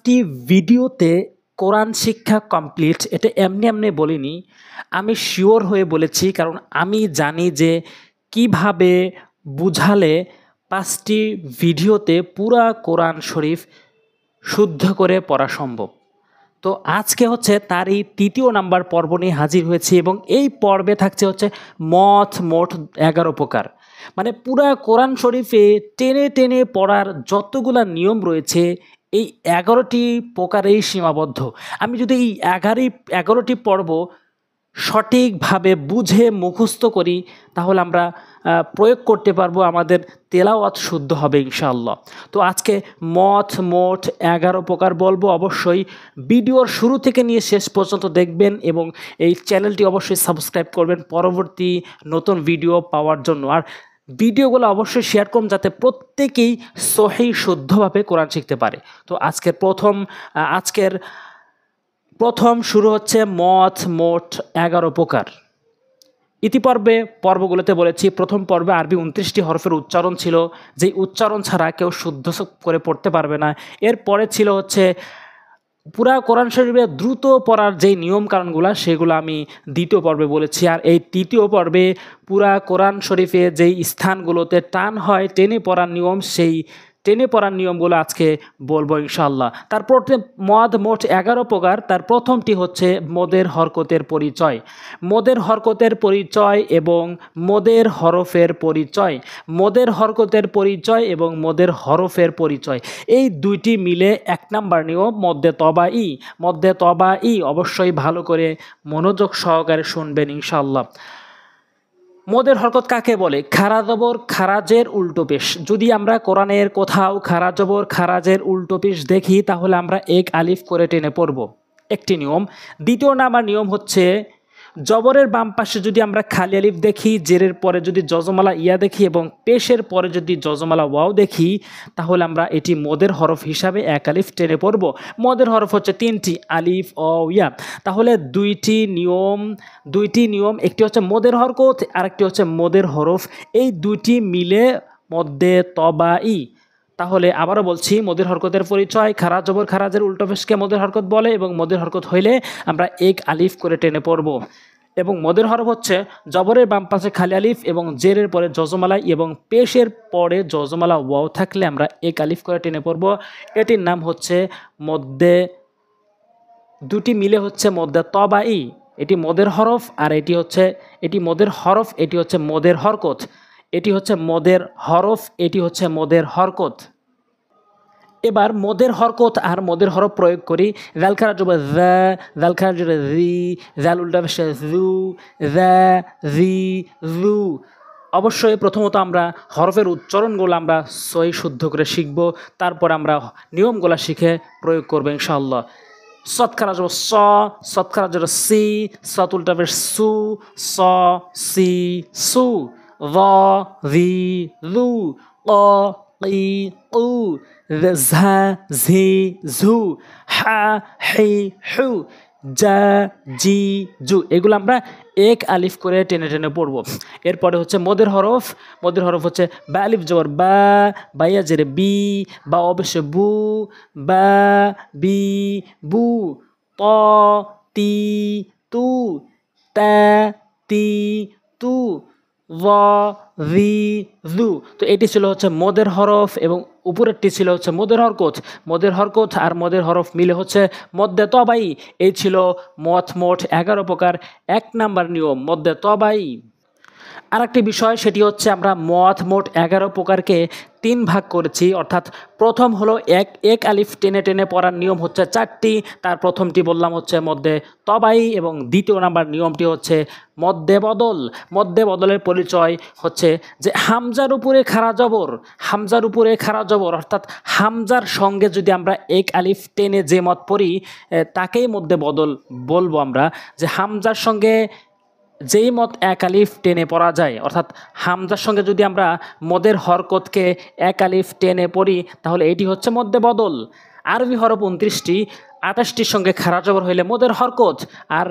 5টি ভিডিওতে কোরআন শিক্ষা কমপ্লিট, এটা এমনি এমনি বলিনি, আমি শিওর হয়ে বলেছি। কারণ আমি জানি যে কিভাবে বুঝালে 5টি ভিডিওতে পুরা কোরআন শরীফ শুদ্ধ করে পড়া সম্ভব। তো আজকে হচ্ছে তারই 3য় নাম্বার পর্ব নিয়ে হাজির হয়েছি এবং এই পর্বে থাকছে হচ্ছে মোট 11 প্রকার। মানে পুরা কোরআন শরীফে টেনে টেনে পড়ার যতগুলা নিয়ম রয়েছে এই 11টি প্রকারেই সীমাবদ্ধ। আমি যদি এই 11টি পর্ব সঠিকভাবে বুঝে মুখস্থ করি তাহলে আমরা প্রয়োগ করতে পারবো, আমাদের তেলাওয়াত শুদ্ধ হবে ইনশাআল্লাহ। তো আজকে মোট 11 প্রকার বলবো। অবশ্যই ভিডিওর শুরু থেকে নিয়ে শেষ পর্যন্ত দেখবেন এবং এই চ্যানেলটি অবশ্যই সাবস্ক্রাইব করবেন পরবর্তী নতুন ভিডিও পাওয়ার জন্য। আর ভিডিওগুলো অবশ্যই শেয়ার করুন যাতে প্রত্যেকেই সহি শুদ্ধভাবে কোরআন শিখতে পারে। তো আজকের প্রথম শুরু হচ্ছে মোট 11 প্রকার। ইতিপূর্বে পর্বগুলোতে বলেছি প্রথম পর্বে আরবি 29টি হরফের উচ্চারণ ছিল, যেই উচ্চারণ ছাড়া কেউ শুদ্ধ করে পড়তে পারবে না। এরপরে ছিল হচ্ছে পুরা কোরআন শরীফে দ্রুত পড়ার যেই নিয়মকানুনগুলো সেগুলো আমি দ্বিতীয় পর্বে বলেছি। আর এই তৃতীয় পর্বে পুরা কোরআন শরীফে যেই স্থানগুলোতে টান হয় টেনে পড়ার নিয়ম, সেই টেনে পড়ার নিয়মগুলো আজকে বলবো ইনশাআল্লাহ। তারপর মোট 11 প্রকার। তার প্রথমটি হচ্ছে মদের হরকতের পরিচয়। মদের হরকতের পরিচয় এবং মদের হরফের পরিচয়। মদের হরকতের পরিচয় এবং মদের হরফের পরিচয়, এই দুইটি মিলে 1 নাম্বার নিয়ম মদ্দে তবাই। অবশ্যই ভালো করে মনোযোগ সহকারে শুনবেন ইনশাআল্লাহ। মদের হরকত কাকে বলে? খারা জবর খারাজের উল্টো পেশ। যদি আমরা কোরআনের কোথাও খারা জবর খারাজের উল্টো পেশ দেখি তাহলে আমরা এক আলিফ করে টেনে পড়ব, একটি নিয়ম। দ্বিতীয় নাম্বার নিয়ম হচ্ছে জবরের বাম পাশে যদি আমরা খালি আলিফ দেখি, জেরের পরে যদি জজমালা ইয়া দেখি এবং পেশের পরে যদি জজমালা ওয়াও দেখি তাহলে আমরা এটি মদের হরফ হিসাবে এক আলিফ টেনে পড়ব। মদের হরফ হচ্ছে 3টি, আলিফ ও ইয়া। তাহলে দুইটি নিয়ম, একটি হচ্ছে মদের হরকত আর একটি হচ্ছে মদের হরফ, এই দুইটি মিলে মদ্দে তবাই। তাহলে আবারও বলছি, মদের হরকতের পরিচয়, খারা জবর খারাজের উল্টো পেশকে মদের হরকত বলে এবং মদের হরকত হইলে আমরা এক আলিফ করে টেনে পড়ব। এবং মদের হরফ হচ্ছে জবরের বাম পাশে খালি আলিফ এবং জেরের পরে জজমালা এবং পেশের পরে জজমালা ওয়াও থাকলে আমরা এক আলিফ করে টেনে পড়ব। এটির নাম হচ্ছে মদ্দে, দুটি মিলে হচ্ছে মদ্দে তবাই। এটি মদের হরফ আর এটি মদের হরফ, এটি হচ্ছে মদের হরকত। এটি হচ্ছে মদের হরফ, এটি হচ্ছে মদের হরকত। এবার মদের হরকত আর মদের হরফ প্রয়োগ করি। জাল খারা জবর যা, জাল খারা জবর জি, জাল উল্টা পেশে জু, যা জি জু। অবশ্যই প্রথমত আমরা হরফের উচ্চারণগুলো আমরা সহি শুদ্ধ করে শিখব, তারপর আমরা নিয়মগুলো শিখে প্রয়োগ করবো ইনশাআল্লাহ। সৎ খারা জবর স, সৎ খারা জবর সি, সৎ উল্টা পেশ সু, স সি সু, য জি জু, ক কি উ, ঝা ঝি ঝু, হা হি হু, যা জি জু। এগুলো আমরা এক আলিফ করে টেনে টেনে পড়ব। এরপরে হচ্ছে মদের হরফ। মদের হরফ হচ্ছে বা আলিফ জবর বা, বাইয়া জেরে বি, বা অবশ্য বু, বা বি বু, ত তি তু, তা তি তু, য জি জু। তো এটি ছিল হচ্ছে মদের হরফ এবং উপরেরটি ছিল হচ্ছে মদের হরকত। মদের হরকত আর মদের হরফ মিলে হচ্ছে মদ্দে তবাই। এই ছিল মোট 11 প্রকার 1 নাম্বার নিয়ম মদ্দে তবাই। আর একটি বিষয়, সেটি হচ্ছে আমরা মোট 11 প্রকারকে 3 ভাগ করেছি। অর্থাৎ প্রথম হলো এক আলিফ টেনে টেনে পড়ার নিয়ম হচ্ছে 4টি। তার প্রথমটি বললাম হচ্ছে মদ্দে তবাই এবং দ্বিতীয় নাম্বার নিয়মটি হচ্ছে মদ্দে বদল। মদ্দে বদলের পরিচয় হচ্ছে যে হামজার উপরে খারা জবর অর্থাৎ হামজার সঙ্গে যদি আমরা এক আলিফ টেনে যে মত পড়ি তাকেই মদ্দে বদল বলবো আমরা। যে হামজার সঙ্গে যেই মত এক আলিফ টেনে পড়া যায়, অর্থাৎ হামজার সঙ্গে যদি আমরা মদের হরকতকে এক আলিফ টেনে পড়ি তাহলে এটি হচ্ছে মদ্দে বদল। আরবি হরফ 29টি, 28টির সঙ্গে খারা জবর হইলে মদের হরকত আর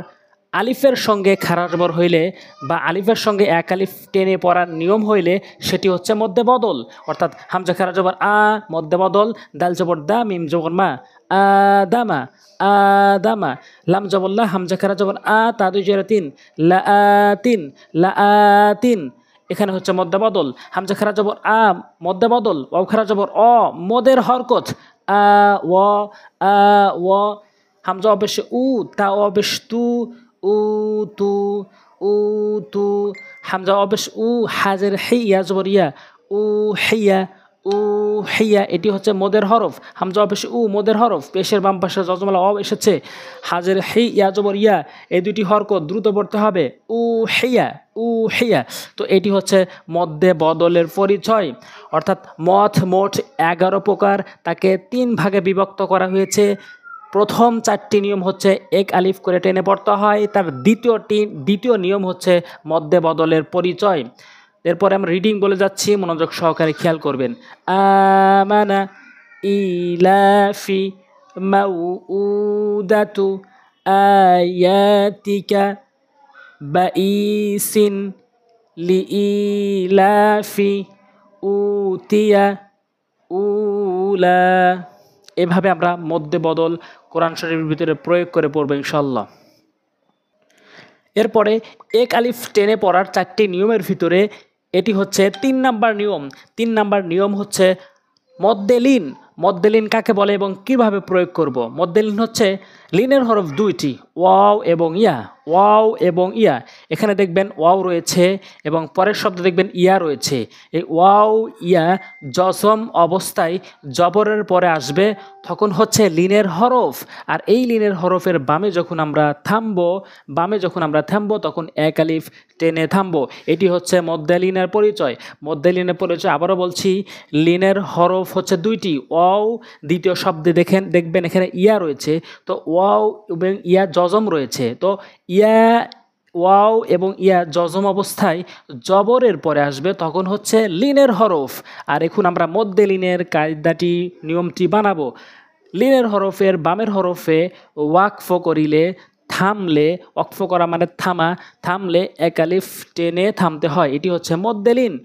আলিফের সঙ্গে খাড়া জবর হইলে বা আলিফের সঙ্গে এক আলিফ টেনে পড়ার নিয়ম হইলে সেটি হচ্ছে মধ্যে বদল। অর্থাৎ হামজা খাড়া জবর আ, মধ্যে বদল, দাল জবর দা, মিম জবর মা, আদামা, আদামা, লাম জবর লা, হামজা খাড়া জবর আ, তা দুই জের তিন, লা তিন, লা তিন, এখানে হচ্ছে মধ্যে বদল। হামজা খাড়া জবর আ, মধ্যে বদল, ওয়াও খাড়া জবর অ, মদের হরকত, আ ও, আ ও, হামজা অবেশ উ, তা অবেশ তু, উ তু, উ তু, হামজা অবেশ উ, হাজের হেইয়া জবর ইয়া, উ হেইয়া, উ হেইয়া, এটি হচ্ছে মদের হরফ। হামজা অবেশ উ, মদের হরফ, পেশের বাম পাশে যজমালা অ এসেছে, হাজের হেই ইয়া জবর ইয়া, এই দুটি হরকত দ্রুত পড়তে হবে, উ হেইয়া, উ হেইয়া। তো এটি হচ্ছে মধ্যে বদলের পরিচয়। অর্থাৎ মথ মোট 11 প্রকার, তাকে 3 ভাগে বিভক্ত করা হয়েছে। প্রথম 4টি নিয়ম হচ্ছে এক আলিফ করে টেনে পড়তে হয়, তার দ্বিতীয় নিয়ম হচ্ছে মধ্যে বদলের পরিচয়। এরপরে আমরা রিডিং বলে যাচ্ছি, মনোযোগ সহকারে খেয়াল করবেন। আমানা ইলাফি মাউউদাতু আয়াতিকা বাইসিন লিইলাফি উতিয়া উলা। এভাবে আমরা মধ্যে বদল কোরআন শরীফের ভিতরে প্রয়োগ করে পড়বো ইনশাল্লাহ। এরপরে এক আলিফ টেনে পড়ার 4টি নিয়মের ভিতরে এটি হচ্ছে 3 নাম্বার নিয়ম। 3 নাম্বার নিয়ম হচ্ছে মদ্দে লিন। মদ্দে লিন কাকে বলে এবং কিভাবে প্রয়োগ করব? মদ্দে লিন হচ্ছে লিনের হরফ 2টি, ওয়াও এবং ইয়া, ওয়াও এবং ইয়া। এখানে দেখবেন ওয়াও রয়েছে এবং পরের শব্দে দেখবেন ইয়া রয়েছে। এই ওয়াও ইয়া জজম অবস্থায় জবরের পরে আসবে, তখন হচ্ছে লিনের হরফ। আর এই লিনের হরফের বামে যখন আমরা থামবো তখন এক আলিফ টেনে থামবো। এটি হচ্ছে মদ্দে লিনের পরিচয়। মদ্দে লিনের পরিচয় আবারও বলছি, লিনের হরফ হচ্ছে 2টি, ওয়াও, দ্বিতীয় শব্দে দেখবেন এখানে ইয়া রয়েছে, তো ওয়াও এবং ইয়া জজম রয়েছে। তো ইয়া, ওয়াও এবং ইয়া জজম অবস্থায় জবরের পরে আসবে, তখন হচ্ছে লিনের হরফ। আর এখন আমরা মদ্দে লিনের কায়দাটি, নিয়মটি বানাবো। লিনের হরফের বামের হরফে ওয়াকফ করিলে, থামলে, ওয়াকফ করা মানে থামা, থামলে এক আলিফ টেনে থামতে হয়, এটি হচ্ছে মদ্দে লিন।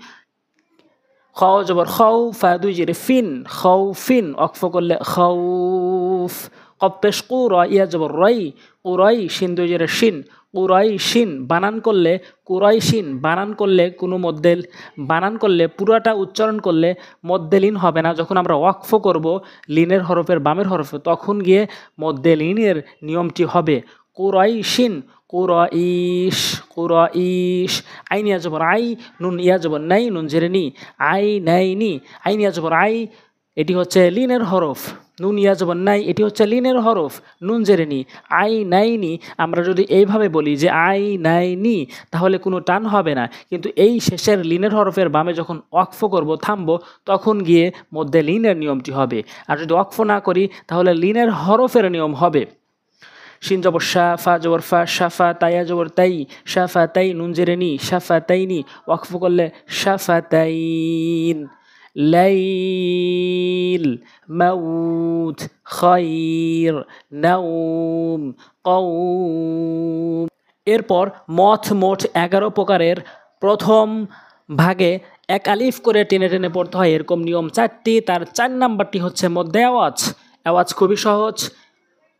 খ জবর খাউ, ফা দুই জের ফিন, খাউ ফিন, ওয়াকফ করলে খাউফ। কপ্পেশ কুর, ইয়া জবর রই, কুরাই, শিন দুই জের শিন, কুরাই শিন। বানান করলে কুরাই শিন, বানান করলে পুরাটা উচ্চারণ করলে মদ্দে লিন হবে না। যখন আমরা ওয়াকফ করব লিনের হরফের বামের হরফে, তখন গিয়ে মদ্দে লিনের নিয়মটি হবে। কুরাইশিন, কুরাইশ, কুরাইশ। আইন ইয়া জবর আই, নুন ইয়া জবর নাই, নুন জেরে নি, আই নাই নি, আইন ইয়া জবর আই, এটি হচ্ছে লিনের হরফ। নুন ইয়া জবর নাই, এটি হচ্ছে লিনের হরফ, নুন জেরে নি, আই নাই নি। আমরা যদি এইভাবে বলি যে আই নাই নি, তাহলে কোনো টান হবে না, কিন্তু এই শেষের লিনের হরফের বামে যখন ওয়াকফ করব, থামবো, তখন গিয়ে মধ্যে লিনের নিয়মটি হবে। আর যদি ওয়াকফ না করি তাহলে লিনের হরফের নিয়ম হবে। শিন জবর শা, ফা জবর ফা, শাফা, তাইয়া জবর তাই, শাফা তাই, নুন জেরে নি, শাফা তাইনি, ওয়াকফ করলে শাফা তাইন। লাইল, মাউত, খাইর, নাউম, কওম। এরপর মথ মোট 11 প্রকারের, প্রথম ভাগে এক আলিফ করে টেনে টেনে পড়তে হয়, এরকম নিয়ম 4টি। তার 4 নাম্বারটি হচ্ছে মধ্যে আওয়াজ। আওয়াজ খুবই সহজ।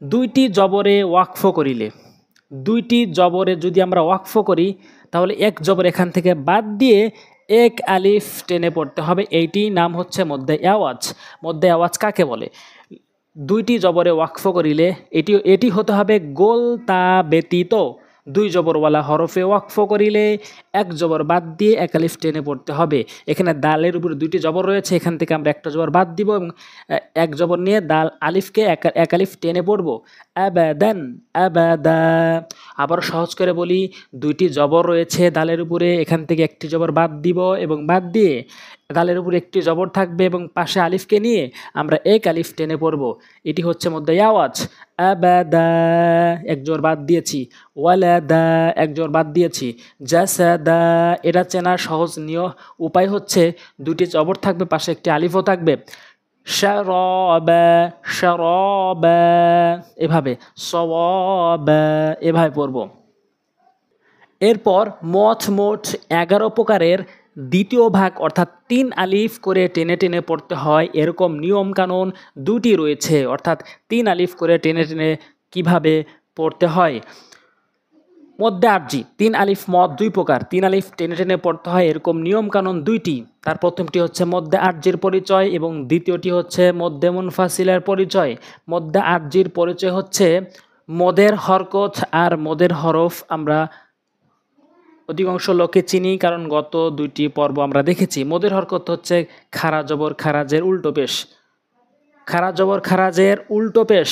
2টি জবরে ওয়াকফ করিলে, 2টি জবরে যদি আমরা ওয়াকফ করি, তাহলে এক জবর এখান থেকে বাদ দিয়ে এক আলিফ টেনে পড়তে হবে। এইটি নাম হচ্ছে মধ্যে আওয়াজ। মধ্যে আওয়াজ কাকে বলে? 2টি জবরে ওয়াকফ করিলে এটি হতে হবে গোল তা ব্যতীত। 2 জবরওয়ালা হরফে ওয়াকফ করিলে এক জবর বাদ দিয়ে এক আলিফ টেনে পড়তে হবে। এখানে দালের উপরে 2টি জবর রয়েছে, এখান থেকে আমরা একটা জবর বাদ দিব এবং এক জবর নিয়ে দাল আলিফকে এক আলিফ টেনে পড়ব। আবাদান, আবাদা। আবার সহজ করে বলি, 2টি জবর রয়েছে দালের উপরে, এখান থেকে একটি জবর বাদ দিব এবং বাদ দিয়ে দালের উপরে একটি জবর থাকবে এবং পাশে আলিফকে নিয়ে আমরা এক আলিফ টেনে পড়ব। এটি হচ্ছে মধ্যে আওয়াজ। আবাদা, এক জবর বাদ দিয়েছি। ওয়ালাদা, এক জবর বাদ দিয়েছি। জাসাদা, এটা চেনার সহজ উপায় হচ্ছে 2টি জবর থাকবে, পাশে একটি আলিফও থাকবে। শারাবা, শারাবা, এভাবে। সওয়াবা, এভাবে পড়ব। এরপর মোট 11 প্রকারের দ্বিতীয় ভাগ অর্থাৎ 3 আলিফ করে টেনে টেনে পড়তে হয় এরকম নিয়ম কানুন দুটি রয়েছে, অর্থাৎ 3 আলিফ করে টেনে টেনে কিভাবে পড়তে হয়। মদ্দে আরজি 3 আলিফ মদ 2 প্রকার, 3 আলিফ টেনে টেনে পড়তে হয় এরকম নিয়ম কানুন দুইটি। তার প্রথমটি হচ্ছে মদ্দে আরজির পরিচয় এবং দ্বিতীয়টি হচ্ছে মদ্দে মুনফাসিলের পরিচয়। মদ্দে আরজির পরিচয় হচ্ছে মদের হরকত আর মদের হরফ আমরা অধিকাংশ লোকে চিনি, কারণ গত দুইটি পর্ব আমরা দেখেছি। মদের হরকত হচ্ছে খারা জবর খারাজের উল্টো পেশ, খারা জবর খারাজের উল্টো পেশ।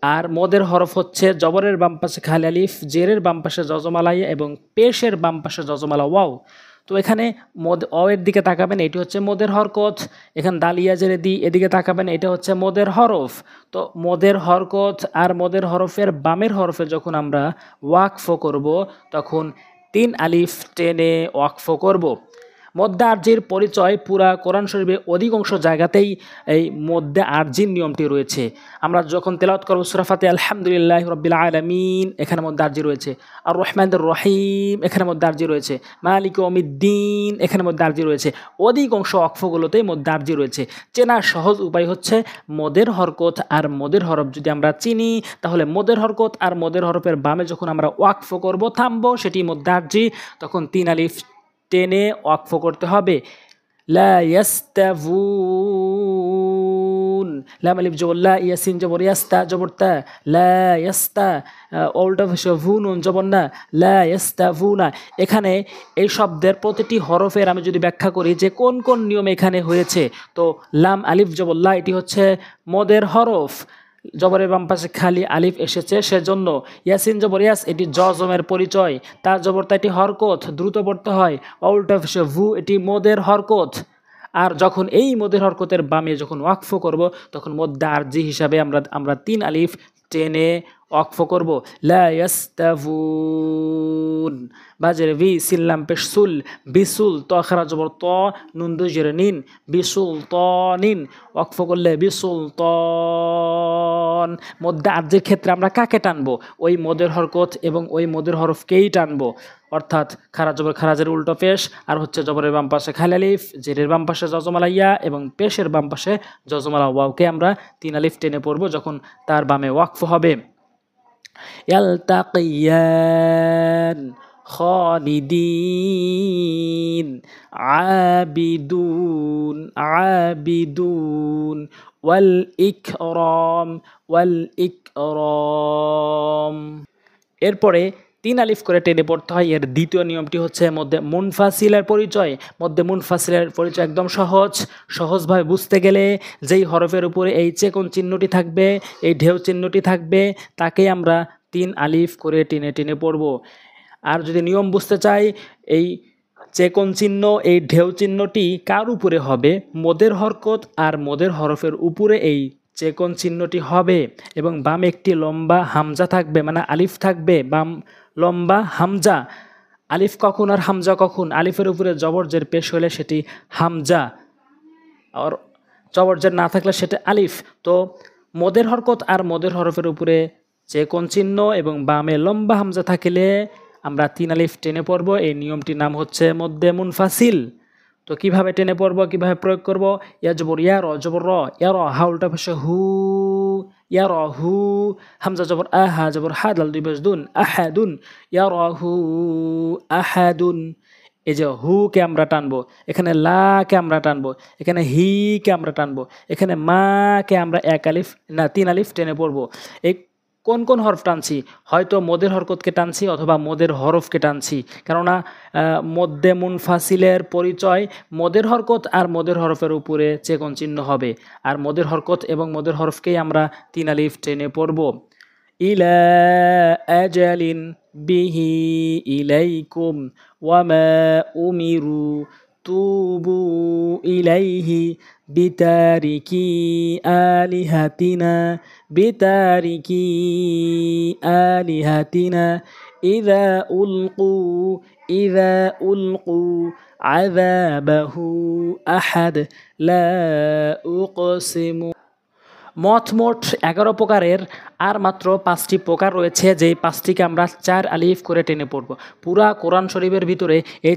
আর মদের হরফ হচ্ছে জবরের বাম পাশে খালি আলিফ, জেরের বাম পাশে যজমালাইয়া এবং পেশের বাম পাশে যজমালা ওয়াও। তো এখানে মদ এর দিকে তাকাবেন, এটি হচ্ছে মদের হরকত। এখানে দালিয়া জেরে দি এদিকে তাকাবেন, এটা হচ্ছে মদের হরফ। তো মদের হরকত আর মদের হরফের বামের হরফে যখন আমরা ওয়াকফ করব তখন 3 আলিফ টেনে ওয়াকফ করব। মদ্দে আরজির পরিচয় পুরা কোরআন শরীফে অধিকাংশ জায়গাতেই এই মদ্দে আরজির নিয়মটি রয়েছে। আমরা যখন তেলাওয়াত করব সূরা ফাতিহা আলহামদুলিল্লাহি রাব্বিল আলামিন, এখানে মদ্দে আরজি রয়েছে। আর রহমানির রহিম, এখানে মদ্দে আরজি রয়েছে। মালিকি ইয়াউমিদ্দিন, এখানে মদ্দে আরজি রয়েছে। অধিকাংশ ওয়াকফগুলোতেই মদ্দে আরজি রয়েছে। চেনার সহজ উপায় হচ্ছে মদের হরকত আর মদের হরফ যদি আমরা চিনি, তাহলে মদের হরকত আর মদের হরফের বামে যখন আমরা ওয়াকফ করব থামবো, সেটি মদ্দে আরজি, তখন 3 আলিফ টেনে ওয়াকফ করতে হবে। লা ইয়াস্তাভুন, লাম আলিফ জবর লা, ইয়াসিন জবর ইয়াস্তা জবর তা, লা ইয়াস্তা, উল্টা ভাষা ভুনুন জবর না, লা ইয়াস্তাভুনা। এখানে এই শব্দের প্রতিটি হরফের আমি যদি ব্যাখ্যা করি যে কোন কোন নিয়ম এখানে হয়েছে, তো লাম আলিফ জবর লা এটি হচ্ছে মদের হরফ, জবরের বাম পাশে খালি আলিফ এসেছে সেজন্য। ইয়াসিন জবর ইয়াস এটি জজমের পরিচয়, তার জবর তা এটি হরকত, দ্রুত পড়তে হয়। উল্টা ভাষা ভু এটি মদের হরকত। আর যখন এই মদের হরকতের বামে যখন ওয়াকফ করব তখন মদ্দে আরজি হিসাবে আমরা 3 আলিফ টেনে ওয়াকফ করব। লা ইয়াস্তাভুন, বাজের ভি সিল্লাম পেশ সুল, বিসুল ত খারা জবর ত, নুন দুজের নিন, বিসুল ত নিন, ওয়াকফ করলে বিসুল ত। মদ্দে আরজির ক্ষেত্রে আমরা কাকে টানবো? ওই মদের হরকত এবং ওই মদের হরফকেই টানবো, অর্থাৎ খারা জবর খারাজের উল্টো পেশ, আর হচ্ছে জবরের বাম পাশে খালি আলিফ, জেরের বাম পাশে যজমালা ইয়া এবং পেশের বাম পাশে যজমালা ওয়াওকে আমরা 3 আলিফ টেনে পড়ব যখন তার বামে ওয়াকফ হবে। ইয়ালতাকিয়ান, খালিদিন, আবিদুন আবিদুন, ওয়াল ইকরাম ওয়াল ইকরাম। এরপরে 3 আলিফ করে টেনে পড়তে হয়। এর দ্বিতীয় নিয়মটি হচ্ছে মধ্যে মুনফাসিলের পরিচয়। মধ্যে মুনফাসিলের পরিচয় একদম সহজভাবে বুঝতে গেলে যেই হরফের উপরে এই চেকন চিহ্নটি থাকবে, এই ঢেউ চিহ্নটি থাকবে, তাকেই আমরা 3 আলিফ করে টেনে টেনে পড়ব। আর যদি নিয়ম বুঝতে চাই, এই চেকন চিহ্ন, এই ঢেউ চিহ্নটি কার উপরে হবে? মদের হরকত আর মদের হরফের উপরে এই চেকন চিহ্নটি হবে এবং বামে একটি লম্বা হামজা থাকবে, মানে আলিফ থাকবে, বাম লম্বা হামজা। আলিফ কখন আর হামজা কখন? আলিফের উপরে জবরজের পেশ হলে সেটি হামজা, আর জবরজের না থাকলে সেটা আলিফ। তো মদের হরকত আর মদের হরফের উপরে চেকন চিহ্ন এবং বামে লম্বা হামজা থাকলে আমরা 3 আলিফ টেনে পড়ব। এই নিয়মটির নাম হচ্ছে মদ্দে মুনফাসিল। তো কিভাবে টেনে পড়ব, কিভাবে প্রয়োগ করব? ইয়া জবর ইয়া, র জবর র, ইয়া র, হা উল্টা ভাষা হু, ইয়া র হু, হামজা জবর আহা, জবর হা, দাল দুই পেশ দুন, আহাদুন, ইয়া র হু আহাদুন। এই যে হু কে আমরা টানবো, এখানে লা কে আমরা টানবো, এখানে হি কে আমরা টানবো, এখানে মা কে আমরা 3 আলিফ টেনে পড়বো। এই কোন কোন হরফ টানছি? হয়তো মদের হরকতকে টানছি অথবা মদের হরফকে টানছি, কেননা মদ্দে মুনফাসিলের পরিচয় মদের হরকত আর মদের হরফের উপরে চেকন চিহ্ন হবে, আর মদের হরকত এবং মদের হরফকেই আমরা 3 আলিফ টেনে পড়ব। ইলা আজালিন বিহি ইলাইকুম ওয়ামা উমিরু তুবু ইলাইহি বিতারিকি আলিহাতিনা বিতারিকি আলিহাতিনা ইযা উলকু আযাবাহু আহাদ লা উকসিমু মোট 11 প্রকারের আর মাত্র 5টি প্রকার রয়েছে, যেই 5টিকে আমরা 4 আলিফ করে টেনে পড়ব। পুরা কোরআন শরীফের ভিতরে এই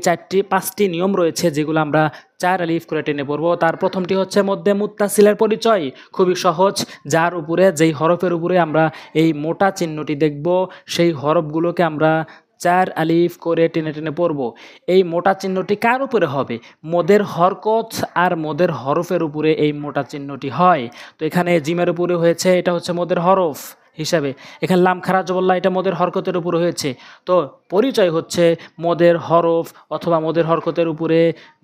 5টি নিয়ম রয়েছে যেগুলো আমরা 4 আলিফ করে টেনে পড়ব। তার প্রথমটি হচ্ছে মধ্যে মুত্তাসিলের পরিচয়, খুবই সহজ, যার উপরে যেই হরফের উপরে আমরা এই মোটা চিহ্নটি দেখব সেই হরফগুলোকে আমরা 4 আলিফ করে টেনে টেনে পড়ব। এই মোটা চিহ্নটি কার উপরে হবে? মদের হরকত আর মদের হরফের উপরে এই মোটা চিহ্নটি হয়। তো এখানে জিমের উপরে হয়েছে, এটা হচ্ছে মদের হরফ হিসাবে। এখানে লাম খারা জবল্লা, এটা মদের হরকতের উপরে হয়েছে। তো পরিচয় হচ্ছে মদের হরফ অথবা মদের হরকতের উপরে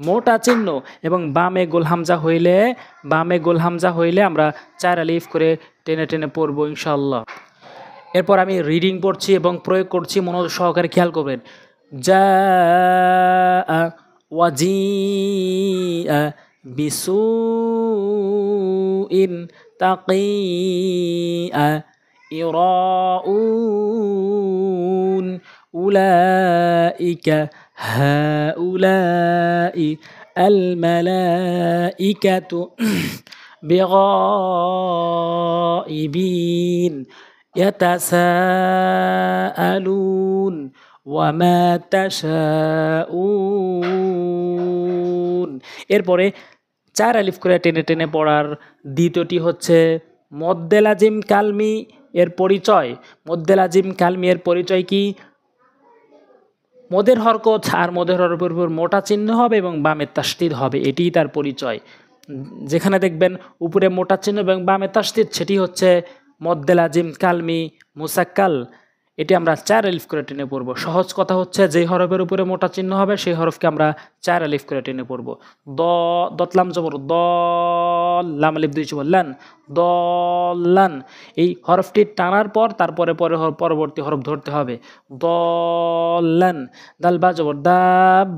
মোটা চিহ্ন, এবং বামে গোল হামজা হইলে আমরা 4 আলিফ করে টেনে টেনে পড়ব ইনশাআল্লাহ। এরপর আমি রিডিং পড়ছি এবং প্রয়োগ করছি, মনোযোগ সহকারে খেয়াল করবেন। জাআ ওয়াজিআ বিসুইন তাকিআ ইরাউন উলাইকা হাউলাই আল মালাইকাতু বিগাইবিন ইয়াতাসাআলুন ওয়া মা তাশাউন। এরপরে 4 আলিফ করে টেনে টেনে পড়ার দ্বিতীয়টি হচ্ছে মদ্দে লাজিম কালমি এর পরিচয়। মদ্দে লাজিম কালমি এর পরিচয় কি? মদের হরকত আর মদের হরফের উপর মোটা চিহ্ন হবে এবং বামে তাসদিদ হবে, এটিই তার পরিচয়। যেখানে দেখবেন উপরে মোটা চিহ্ন এবং বামে তাসদিদ, সেটি হচ্ছে মদ্দে লাজিম কালমি মুসাক্কাল। এটি আমরা 4 আলিফ করে টেনে পড়ব। সহজ কথা হচ্ছে যেই হরফের উপরে মোটা চিহ্ন হবে সেই হরফকে আমরা 4 আলিফ করে টেনে পড়ব। দতলাম জবর দ, লাম আলিফ 2 জবর লান, দলান। এই হরফটি টানার পর তারপরে পরবর্তী হরফ ধরতে হবে। দলান। দাল বা জবর দা,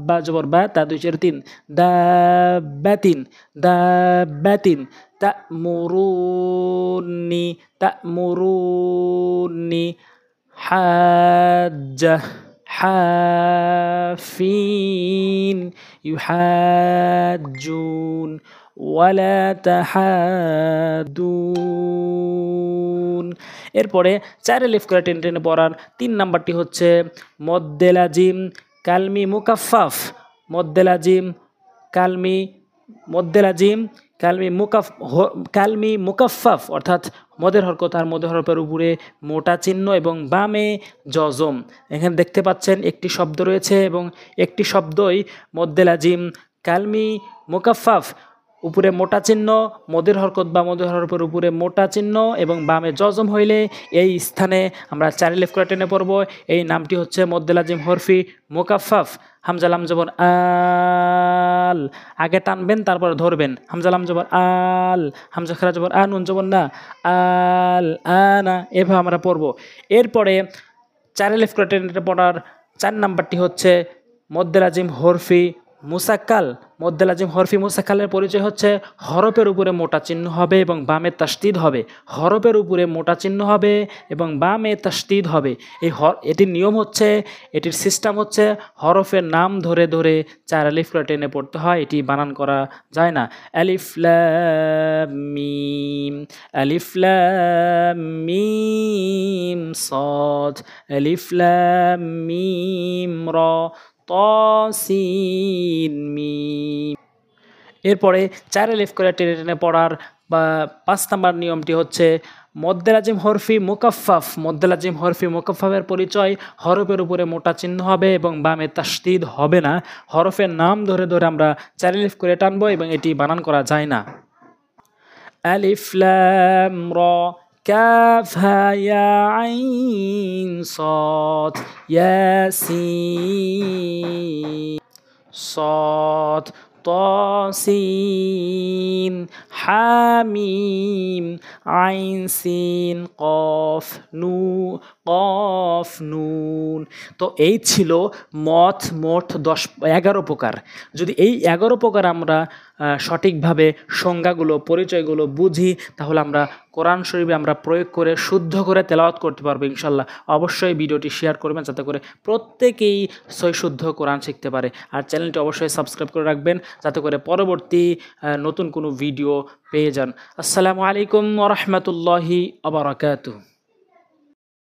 বা জবর বা, তা 2 4 3, দাবাতিন, দাবাতিন। তা'মুরুনি হাজ্জা, হাফিন ইউহাজ্জুন ওয়ালা তাহাদুন। এরপরে 4 আলিফ করে টেনে টেনে পড়ার 3 নাম্বারটি হচ্ছে মদ্দে লাজিম কালমি মুকাফফাফ। মদ্দে লাজিম কালমি মুকাফফাফ, অর্থাৎ মদের হরকত আর মদের হরফের উপরে মোটা চিহ্ন এবং বামে জজম। এখানে দেখতে পাচ্ছেন একটি শব্দ রয়েছে এবং একটি শব্দই মদ্দে লাজিম কালমি মুকাফফাফ, উপরে মোটা চিহ্ন, মদের হরকত বা মদের হরফের উপরে মোটা চিহ্ন এবং বামে জজম হইলে এই স্থানে আমরা 4 আলিফ করে টেনে পড়ব। এই নামটি হচ্ছে মদ্দে লাজিম হরফি মুকাফফাফ। হামজা লাম জবর আল, আগে টানবেন তারপর ধরবেন। হামজা লাম জবর আল, হামজা খারা জবর আ, নুন জবর না, আল আনা, এভাবে আমরা পড়ব। এরপরে 4 আলিফ করে টেনে পড়ার 4 নাম্বারটি হচ্ছে মদ্দে লাজিম হরফি মুসাক্কাল। মদ্দে লাজিম হরফি মুসাক্কালের পরিচয় হচ্ছে হরফের উপরে মোটা চিহ্ন হবে এবং বামে তাসদিদ হবে। হরফের উপরে মোটা চিহ্ন হবে এবং বামে তাসদিদ হবে। এটির নিয়ম হচ্ছে, এটির সিস্টেম হচ্ছে হরফের নাম ধরে ধরে 4 আলিফ করে টেনে পড়তে হয়, এটি বানান করা যায় না। আলিফ লাম মিম, আলিফ লাম মিম সাদ, আলিফ লাম মিম রা, তসিন মিম। এরপরে 4 আলিফ করে টেনে টেনে পড়ার 5 নম্বর নিয়মটি হচ্ছে মদ্দে লাজিম হরফি মুকাফফাফ। মদ্দে লাজিম হরফি মুকাফফাফের পরিচয় হরফের উপরে মোটা চিহ্ন হবে এবং বামে তাসদিদ হবে না। হরফের নাম ধরে ধরে আমরা 4 আলিফ করে টানবো এবং এটি বানান করা যায় না। আলিফ লাম রা, কাফ হা ইয়া আইন সাদ, ইয়াসিন সাদ, তসিন হামিম আইন সিন কফ নুন। তো এই ছিল মোট 11 প্রকার। যদি এই 11 প্রকার আমরা সঠিকভাবে সংজ্ঞাগুলো, পরিচয়গুলো বুঝি, তাহলে আমরা কোরআন শরীফে আমরা প্রয়োগ করে শুদ্ধ করে তেলাওয়াত করতে পারবো ইনশাল্লাহ। অবশ্যই ভিডিওটি শেয়ার করবেন যাতে করে প্রত্যেকেই শুদ্ধ কোরআন শিখতে পারে। আর চ্যানেলটি অবশ্যই সাবস্ক্রাইব করে রাখবেন যাতে করে পরবর্তী নতুন কোনো ভিডিও পেয়ে যান। আসসালামু আলাইকুম ওয়া রাহমাতুল্লাহি ওয়া বারাকাতুহু।